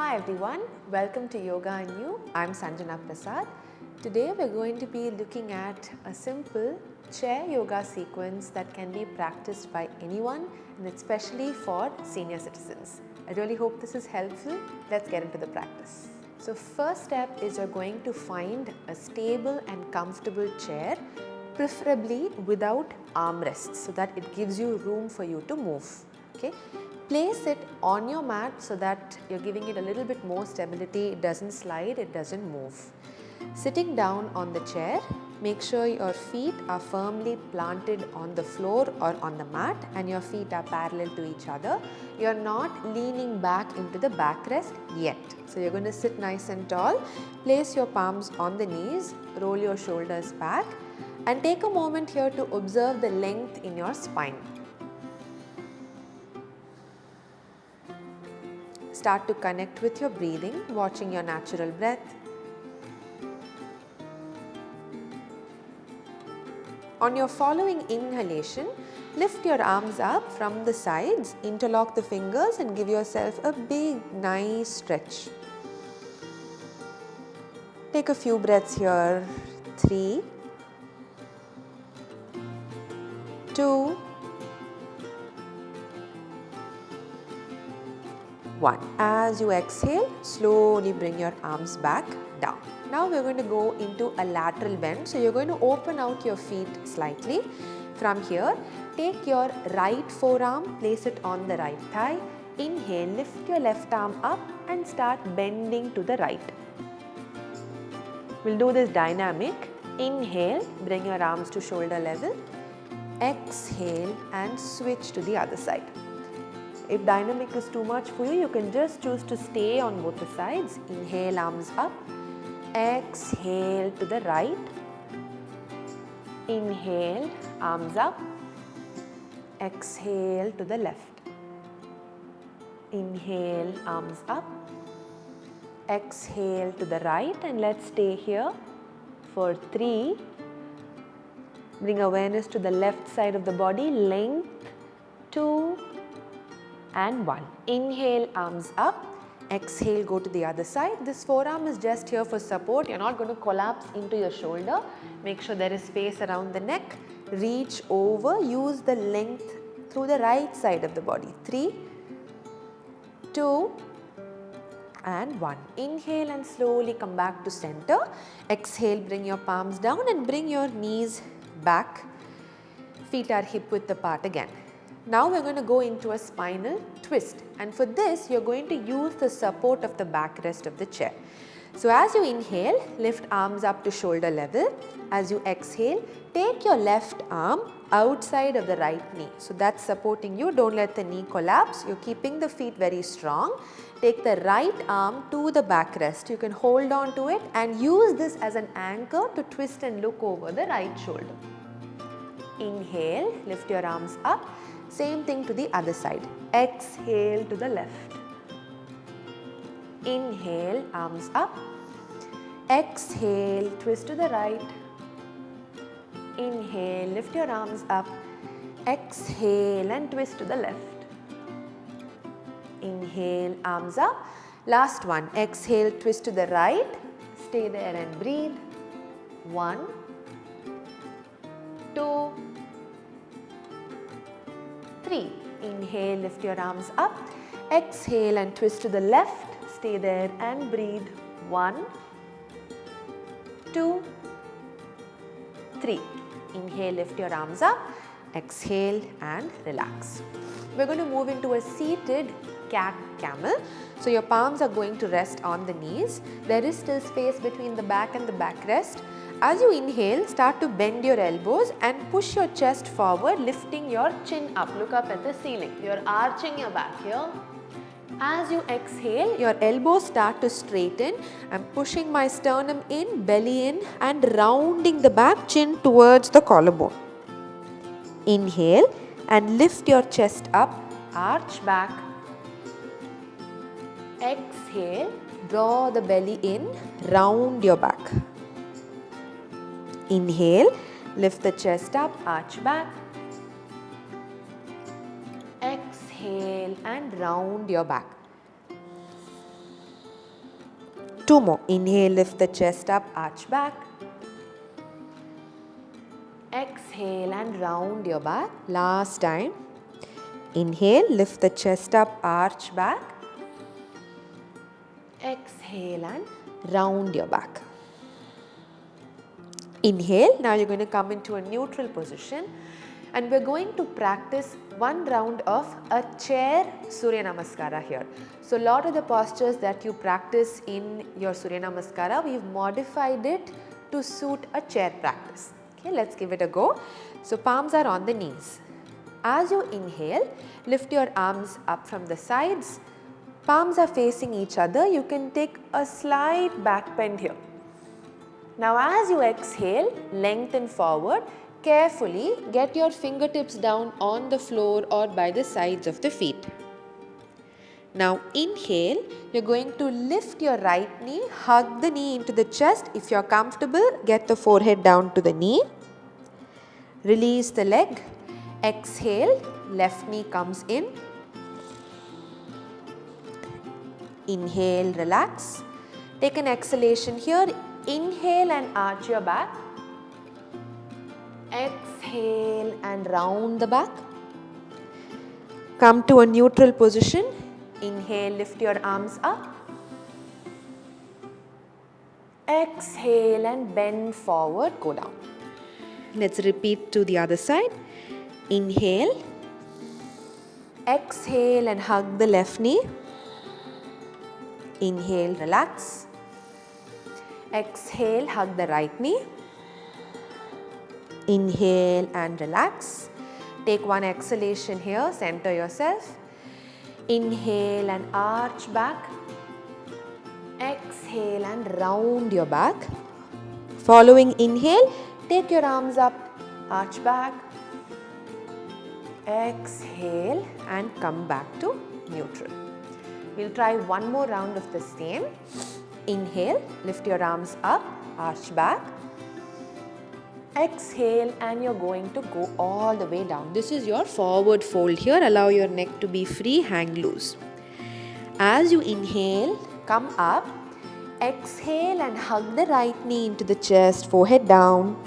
Hi everyone, welcome to Yoga and You. I'm Sanjana Prasad. Today we're going to be looking at a simple chair yoga sequence that can be practiced by anyone and especially for senior citizens. I really hope this is helpful. Let's get into the practice. So first step is you're going to find a stable and comfortable chair, preferably without armrests so that it gives you room for you to move. Okay. Place it on your mat so that you're giving it a little bit more stability, it doesn't slide, it doesn't move. Sitting down on the chair, make sure your feet are firmly planted on the floor or on the mat and your feet are parallel to each other. You're not leaning back into the backrest yet. So you're going to sit nice and tall, place your palms on the knees, roll your shoulders back and take a moment here to observe the length in your spine. Start to connect with your breathing, watching your natural breath. On your following inhalation, lift your arms up from the sides, interlock the fingers and give yourself a big, nice stretch. Take a few breaths here. 3, 2, 1. As you exhale, slowly bring your arms back down. Now we're going to go into a lateral bend. So you're going to open out your feet slightly. From here, take your right forearm, place it on the right thigh. Inhale, lift your left arm up and start bending to the right. We'll do this dynamic. Inhale, bring your arms to shoulder level. Exhale and switch to the other side. If dynamic is too much for you, you can just choose to stay on both the sides. Inhale, arms up. Exhale to the right. Inhale, arms up. Exhale to the left. Inhale, arms up. Exhale to the right and let's stay here for 3. Bring awareness to the left side of the body, length, 2, and 1. Inhale, arms up. Exhale, go to the other side. This forearm is just here for support. You're not going to collapse into your shoulder. Make sure there is space around the neck. Reach over. Use the length through the right side of the body. 3, 2, and 1. Inhale and slowly come back to center. Exhale, bring your palms down and bring your knees back. Feet are hip width apart again. Now we're going to go into a spinal twist and for this you're going to use the support of the backrest of the chair. So as you inhale, lift arms up to shoulder level. As you exhale, take your left arm outside of the right knee. So that's supporting you. Don't let the knee collapse. You're keeping the feet very strong. Take the right arm to the backrest. You can hold on to it and use this as an anchor to twist and look over the right shoulder. Inhale, lift your arms up. Same thing to the other side. Exhale to the left. Inhale, arms up. Exhale, twist to the right. Inhale, lift your arms up. Exhale and twist to the left. Inhale, arms up. Last one. Exhale, twist to the right. Stay there and breathe. 1, 2, 3. Inhale, lift your arms up. Exhale and twist to the left. Stay there and breathe. 1, 2, 3. Inhale, lift your arms up. Exhale and relax. We're going to move into a seated cat-camel. So your palms are going to rest on the knees. There is still space between the back and the backrest. As you inhale, start to bend your elbows and push your chest forward, lifting your chin up. Look up at the ceiling. You're arching your back here. As you exhale, your elbows start to straighten. I'm pushing my sternum in, belly in and rounding the back, chin towards the collarbone. Inhale and lift your chest up, arch back. Exhale, draw the belly in, round your back. Inhale, lift the chest up, arch back. Exhale and round your back. 2 more. Inhale, lift the chest up, arch back. Exhale and round your back. Last time. Inhale, lift the chest up, arch back. Exhale and round your back. Inhale, now you're going to come into a neutral position and we're going to practice one round of a chair Surya Namaskara here. So a lot of the postures that you practice in your Surya Namaskara, we've modified it to suit a chair practice. Okay, let's give it a go. So palms are on the knees. As you inhale, lift your arms up from the sides. Palms are facing each other. You can take a slight back bend here. Now as you exhale, lengthen forward. Carefully get your fingertips down on the floor or by the sides of the feet. Now inhale, you're going to lift your right knee, hug the knee into the chest. If you're comfortable, get the forehead down to the knee. Release the leg. Exhale, left knee comes in. Inhale, relax. Take an exhalation here. Inhale and arch your back. Exhale and round the back. Come to a neutral position. Inhale, lift your arms up. Exhale and bend forward, go down. Let's repeat to the other side. Inhale. Exhale and hug the left knee. Inhale, relax. Exhale, hug the right knee. Inhale and relax. Take one exhalation here, center yourself. Inhale and arch back. Exhale and round your back. Following inhale, take your arms up, arch back. Exhale and come back to neutral. We'll try one more round of the same. Inhale, lift your arms up, arch back. Exhale and you're going to go all the way down. This is your forward fold here. Allow your neck to be free, hang loose. As you inhale, come up. Exhale and hug the right knee into the chest, forehead down.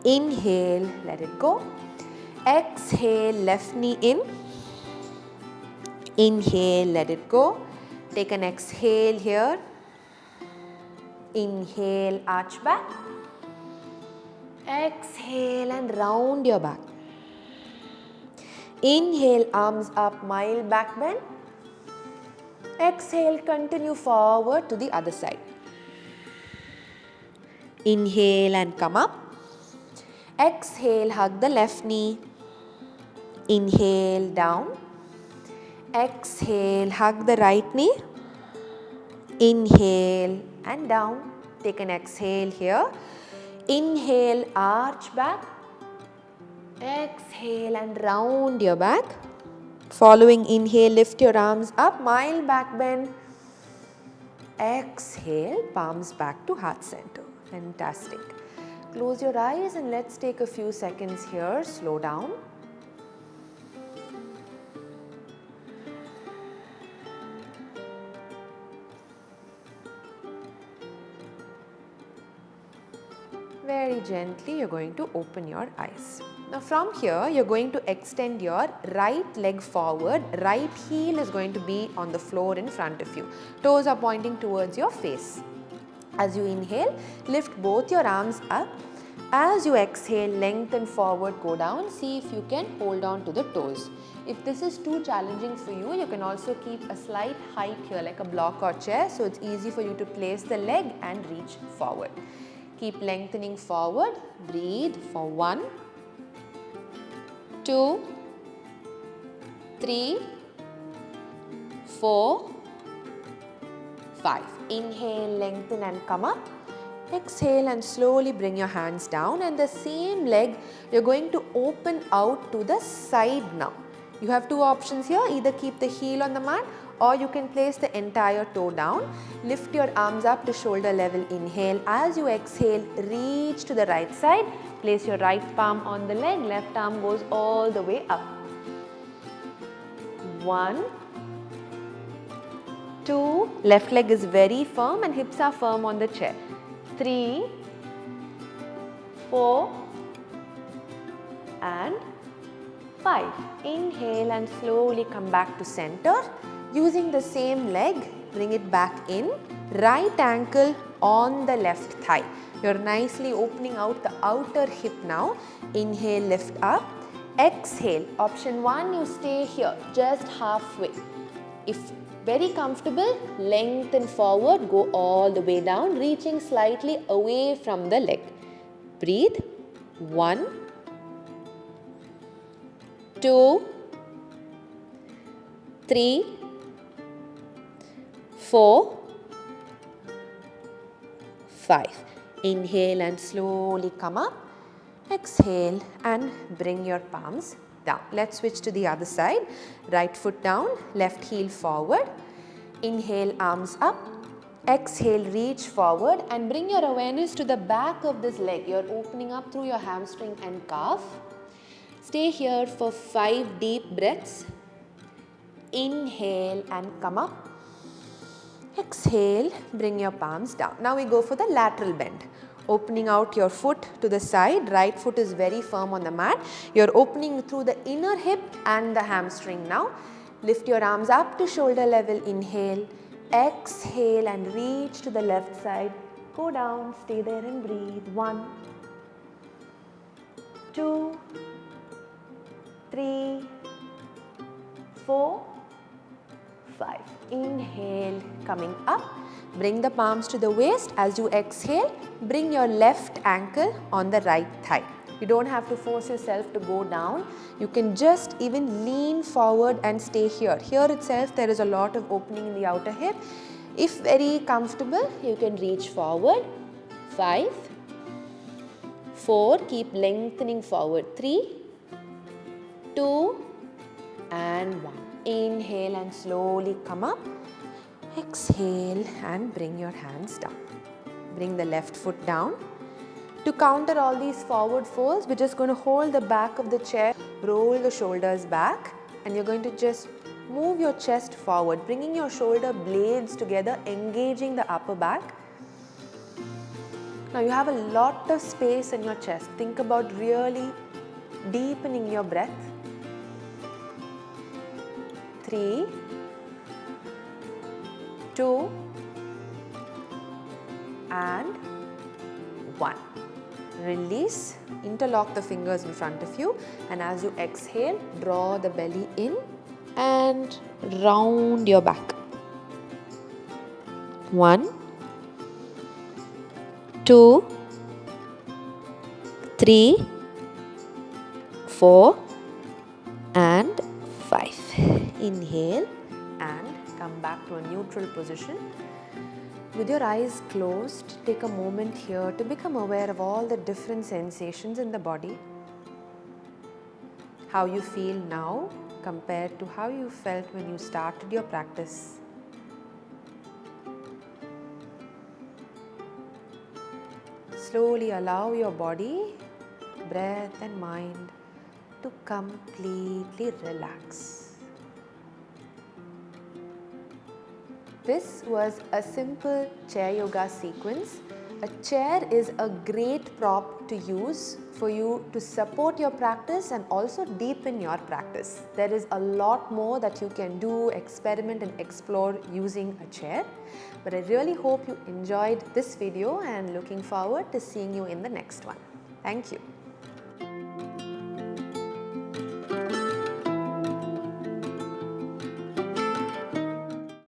Inhale, let it go. Exhale, left knee in. Inhale, let it go. Take an exhale here. Inhale, arch back. Exhale and round your back. Inhale, arms up, mild back bend. Exhale, continue forward to the other side. Inhale and come up. Exhale, hug the left knee. Inhale, down. Exhale, hug the right knee. Inhale and down. Take an exhale here. Inhale, arch back. Exhale and round your back. Following inhale, lift your arms up, mild back bend. Exhale, palms back to heart center. Fantastic. Close your eyes and let's take a few seconds here. Slow down. Very gently, you're going to open your eyes. Now from here, you're going to extend your right leg forward. Right heel is going to be on the floor in front of you. Toes are pointing towards your face. As you inhale, lift both your arms up. As you exhale, lengthen forward, go down. See if you can hold on to the toes. If this is too challenging for you, you can also keep a slight height here like a block or chair, so it's easy for you to place the leg and reach forward. Keep lengthening forward. Breathe for 1, 2, 3, 4, 5. Inhale, lengthen and come up. Exhale and slowly bring your hands down, and the same leg you're going to open out to the side now. You have two options here, either keep the heel on the mat or you can place the entire toe down. Lift your arms up to shoulder level, inhale. As you exhale, reach to the right side, place your right palm on the leg, left arm goes all the way up. 1, 2, left leg is very firm and hips are firm on the chair. 3, 4 and 5. Inhale and slowly come back to center. Using the same leg, bring it back in. Right ankle on the left thigh. You're nicely opening out the outer hip now. Inhale, lift up. Exhale. Option 1, you stay here just halfway. If very comfortable, lengthen forward, go all the way down, reaching slightly away from the leg. Breathe. 1, 2, 3, 4, 5. Inhale and slowly come up. Exhale and bring your palms down. Let's switch to the other side. Right foot down, left heel forward. Inhale, arms up. Exhale, reach forward and bring your awareness to the back of this leg. You're opening up through your hamstring and calf. Stay here for 5 deep breaths. Inhale and come up. Exhale, bring your palms down. Now we go for the lateral bend. Opening out your foot to the side, right foot is very firm on the mat. You're opening through the inner hip and the hamstring now. Lift your arms up to shoulder level, inhale. Exhale and reach to the left side. Go down, stay there and breathe. 1, 2, 3, 4, 5. Inhale, coming up. Bring the palms to the waist. As you exhale, bring your left ankle on the right thigh. You don't have to force yourself to go down. You can just even lean forward and stay here. Here itself there is a lot of opening in the outer hip. If very comfortable, you can reach forward. 5, 4, keep lengthening forward. 3, 2 and 1. Inhale and slowly come up. Exhale and bring your hands down. Bring the left foot down. To counter all these forward folds, we're just going to hold the back of the chair, roll the shoulders back, and you're going to just move your chest forward, bringing your shoulder blades together, engaging the upper back. Now you have a lot of space in your chest. Think about really deepening your breath. 3, 2 and 1. Release, interlock the fingers in front of you, and as you exhale, draw the belly in and round your back. 1, 2, 3, 4 and 5. Inhale and come back to a neutral position. With your eyes closed, take a moment here to become aware of all the different sensations in the body. How you feel now compared to how you felt when you started your practice. Slowly allow your body, breath and mind to completely relax. This was a simple chair yoga sequence. A chair is a great prop to use for you to support your practice and also deepen your practice. There is a lot more that you can do, experiment and explore using a chair. But I really hope you enjoyed this video and looking forward to seeing you in the next one. Thank you.